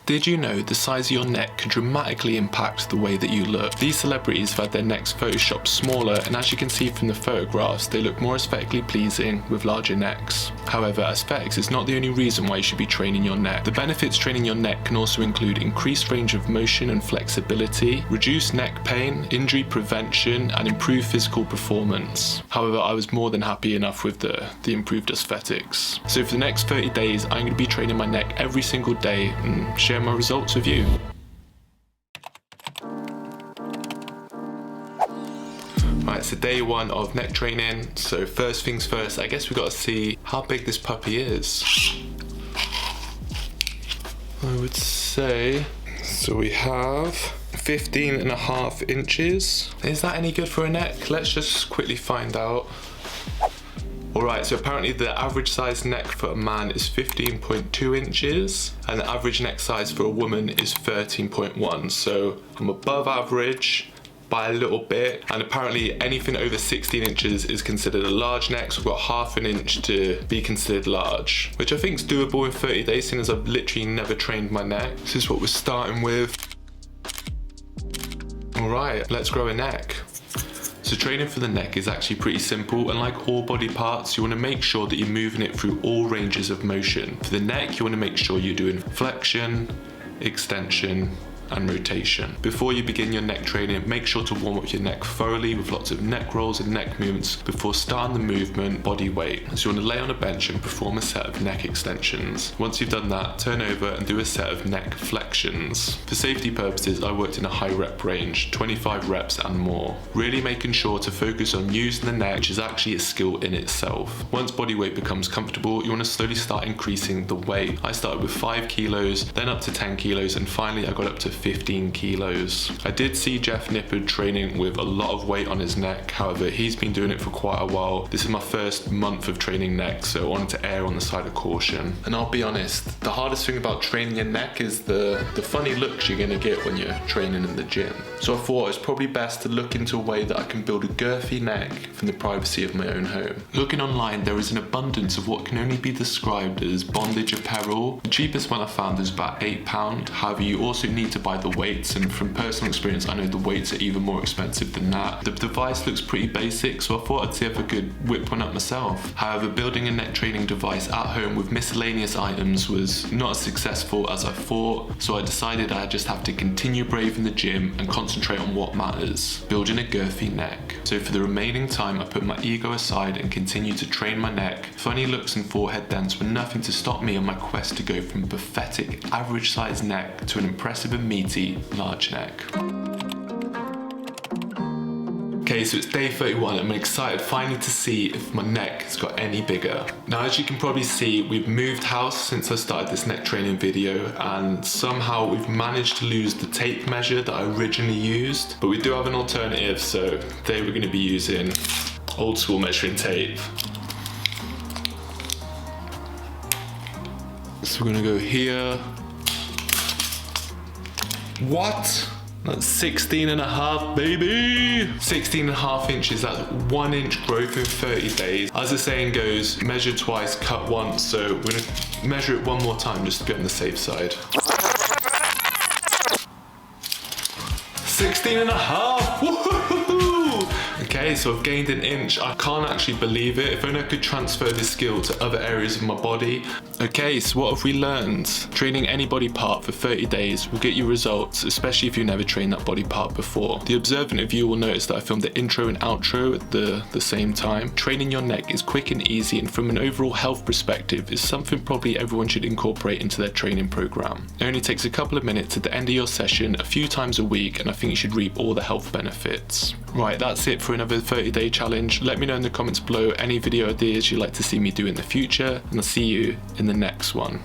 Did you know the size of your neck could dramatically impact the way that you look? These celebrities have had their necks photoshopped smaller, and as you can see from the photographs, they look more aesthetically pleasing with larger necks. However, aesthetics is not the only reason why you should be training your neck. The benefits training your neck can also include increased range of motion and flexibility, reduced neck pain, injury prevention, and improved physical performance. However, I was more than happy enough with the improved aesthetics. So for the next 30 days, I'm going to be training my neck every single day and share my results with you. Right, so day one of neck training. So first things first, I guess we got to see how big this puppy is. I would say, so we have 15.5 inches. Is that any good for a neck? Let's just quickly find out. Alright, so apparently the average size neck for a man is 15.2 inches and the average neck size for a woman is 13.1. So I'm above average by a little bit, and apparently anything over 16 inches is considered a large neck, so I've got half an inch to be considered large, which I think is doable in 30 days since I've literally never trained my neck. This is what we're starting with. Alright, let's grow a neck. So training for the neck is actually pretty simple, and like all body parts, you want to make sure that you're moving it through all ranges of motion. For the neck, you want to make sure you're doing flexion, extension, and rotation. Before you begin your neck training, make sure to warm up your neck thoroughly with lots of neck rolls and neck movements before starting the movement body weight. So you want to lay on a bench and perform a set of neck extensions. Once you've done that, turn over and do a set of neck flexions. For safety purposes, I worked in a high rep range, 25 reps and more. Really making sure to focus on using the neck, which is actually a skill in itself. Once body weight becomes comfortable, you want to slowly start increasing the weight. I started with 5 kilos, then up to 10 kilos, and finally I got up to 15 kilos. I did see Jeff Nippard training with a lot of weight on his neck, however he's been doing it for quite a while. This is my first month of training neck, so I wanted to err on the side of caution. And I'll be honest, the hardest thing about training your neck is the funny looks you're gonna get when you're training in the gym. So I thought it's probably best to look into a way that I can build a girthy neck from the privacy of my own home. Looking online, there is an abundance of what can only be described as bondage apparel. The cheapest one I found is about £8. However, you also need to buy the weights, and from personal experience I know the weights are even more expensive than that. The device looks pretty basic, so I thought I'd see if I could whip one up myself. However, building a neck training device at home with miscellaneous items was not as successful as I thought, so I decided I just have to continue braving the gym and concentrate on what matters, building a girthy neck. So for the remaining time I put my ego aside and continued to train my neck. Funny looks and forehead dents were nothing to stop me on my quest to go from a pathetic average sized neck to an impressive and meaty large neck. Okay, so it's day 31. I'm excited finally to see if my neck has got any bigger. Now, as you can probably see, we've moved house since I started this neck training video, and somehow we've managed to lose the tape measure that I originally used, but we do have an alternative, so today we're going to be using old school measuring tape. So we're going to go here. What? That's 16.5, baby! 16.5 inches, that's 1 inch growth in 30 days. As the saying goes, measure twice, cut once, so we're gonna measure it one more time just to get on the safe side. 16.5, woohoo! Okay, so I've gained an inch. I can't actually believe it. If only I could transfer this skill to other areas of my body. Okay, so what have we learned? Training any body part for 30 days will get you results, especially if you never trained that body part before. The observant of you will notice that I filmed the intro and outro at the same time. Training your neck is quick and easy, and from an overall health perspective is something probably everyone should incorporate into their training program. It only takes a couple of minutes at the end of your session a few times a week, and I think you should reap all the health benefits. Right, that's it for another 30-day challenge. Let me know in the comments below any video ideas you'd like to see me do in the future, and I'll see you in the next one.